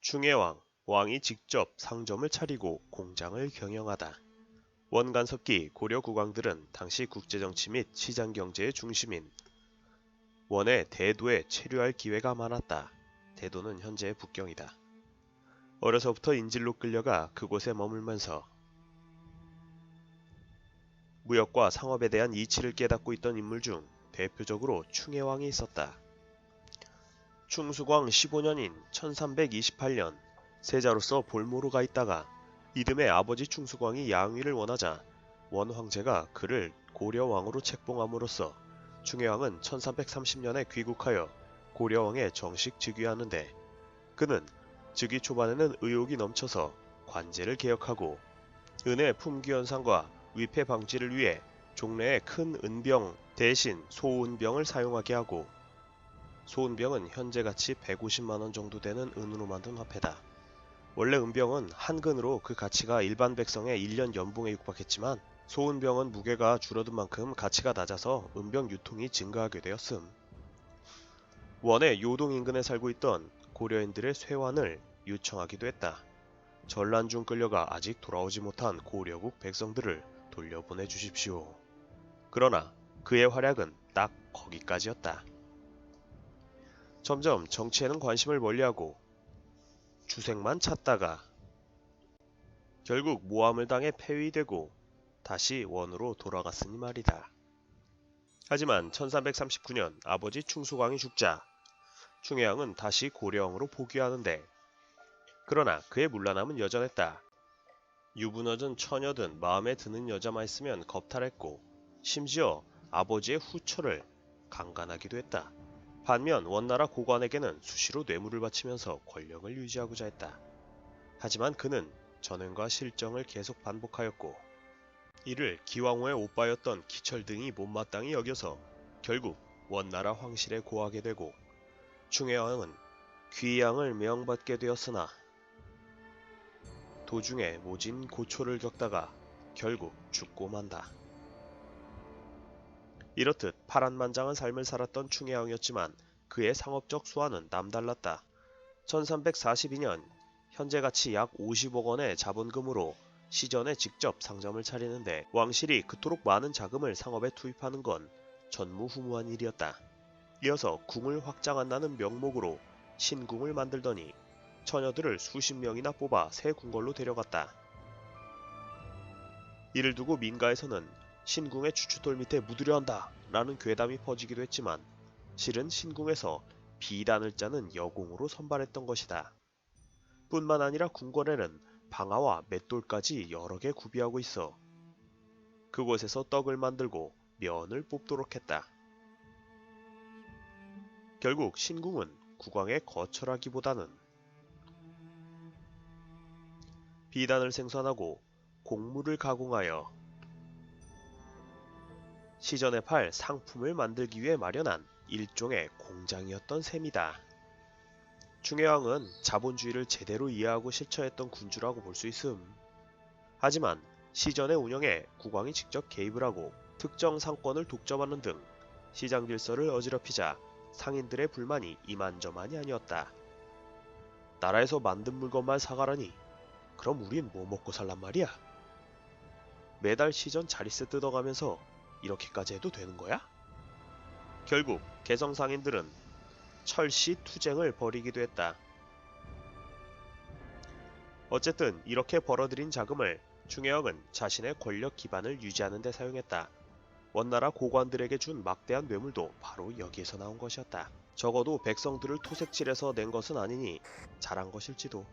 충혜왕, 왕이 직접 상점을 차리고 공장을 경영하다. 원간섭기 고려 국왕들은 당시 국제정치 및 시장경제의 중심인 원의 대도에 체류할 기회가 많았다. 대도는 현재의 북경이다. 어려서부터 인질로 끌려가 그곳에 머물면서 무역과 상업에 대한 이치를 깨닫고 있던 인물 중 대표적으로 충혜왕이 있었다. 충수광 15년인 1328년 세자로서 볼모로가 있다가 이듬해 아버지 충수광이 양위를 원하자 원 황제가 그를 고려왕으로 책봉함으로써 충혜왕은 1330년에 귀국하여 고려왕에 정식 즉위하는데, 그는 즉위 초반에는 의욕이 넘쳐서 관제를 개혁하고 은의 품귀 현상과 위패 방지를 위해 종래에 큰 은병 대신 소은병을 사용하게 하고, 소은병은 현재 가치 150만원 정도 되는 은으로 만든 화폐다. 원래 은병은 한 근으로 그 가치가 일반 백성의 1년 연봉에 육박했지만 소은병은 무게가 줄어든 만큼 가치가 낮아서 은병 유통이 증가하게 되었음. 원의 요동 인근에 살고 있던 고려인들의 쇠환을 요청하기도 했다. 전란 중 끌려가 아직 돌아오지 못한 고려국 백성들을 돌려보내 주십시오. 그러나 그의 활약은 딱 거기까지였다. 점점 정치에는 관심을 멀리하고 주색만 찾다가 결국 모함을 당해 폐위되고 다시 원으로 돌아갔으니 말이다. 하지만 1339년 아버지 충수광이 죽자 충혜왕은 다시 고려왕으로 복위하는데, 그러나 그의 문란함은 여전했다. 유부녀든 처녀든 마음에 드는 여자만 있으면 겁탈했고 심지어 아버지의 후처를 강간하기도 했다. 반면 원나라 고관에게는 수시로 뇌물을 바치면서 권력을 유지하고자 했다. 하지만 그는 전횡과 실정을 계속 반복하였고 이를 기왕후의 오빠였던 기철 등이 못마땅히 여겨서 결국 원나라 황실에 고하게 되고 충혜왕은 귀양을 명받게 되었으나 도중에 모진 고초를 겪다가 결국 죽고 만다. 이렇듯 파란만장한 삶을 살았던 충혜왕이었지만 그의 상업적 수완은 남달랐다. 1342년 현재 가치 약 50억 원의 자본금으로 시전에 직접 상점을 차리는데 왕실이 그토록 많은 자금을 상업에 투입하는 건 전무후무한 일이었다. 이어서 궁을 확장한다는 명목으로 신궁을 만들더니 처녀들을 수십 명이나 뽑아 새 궁궐로 데려갔다. 이를 두고 민가에서는 신궁의 추추돌 밑에 묻으려 한다 라는 괴담이 퍼지기도 했지만 실은 신궁에서 비단을 짜는 여공으로 선발했던 것이다. 뿐만 아니라 궁궐에는 방아와 맷돌까지 여러 개 구비하고 있어 그곳에서 떡을 만들고 면을 뽑도록 했다. 결국 신궁은 국왕의 거처라기보다는 비단을 생산하고 곡물을 가공하여 시전에 팔 상품을 만들기 위해 마련한 일종의 공장이었던 셈이다. 충혜왕은 자본주의를 제대로 이해하고 실천했던 군주라고 볼 수 있음. 하지만 시전의 운영에 국왕이 직접 개입을 하고 특정 상권을 독점하는 등 시장 질서를 어지럽히자 상인들의 불만이 이만저만이 아니었다. 나라에서 만든 물건만 사가라니 그럼 우린 뭐 먹고 살란 말이야? 매달 시전 자릿세 뜯어가면서 이렇게까지 해도 되는 거야? 결국 개성 상인들은 철시 투쟁을 벌이기도 했다. 어쨌든 이렇게 벌어들인 자금을 충혜왕은 자신의 권력 기반을 유지하는 데 사용했다. 원나라 고관들에게 준 막대한 뇌물도 바로 여기에서 나온 것이었다. 적어도 백성들을 토색질해서 낸 것은 아니니 잘한 것일지도.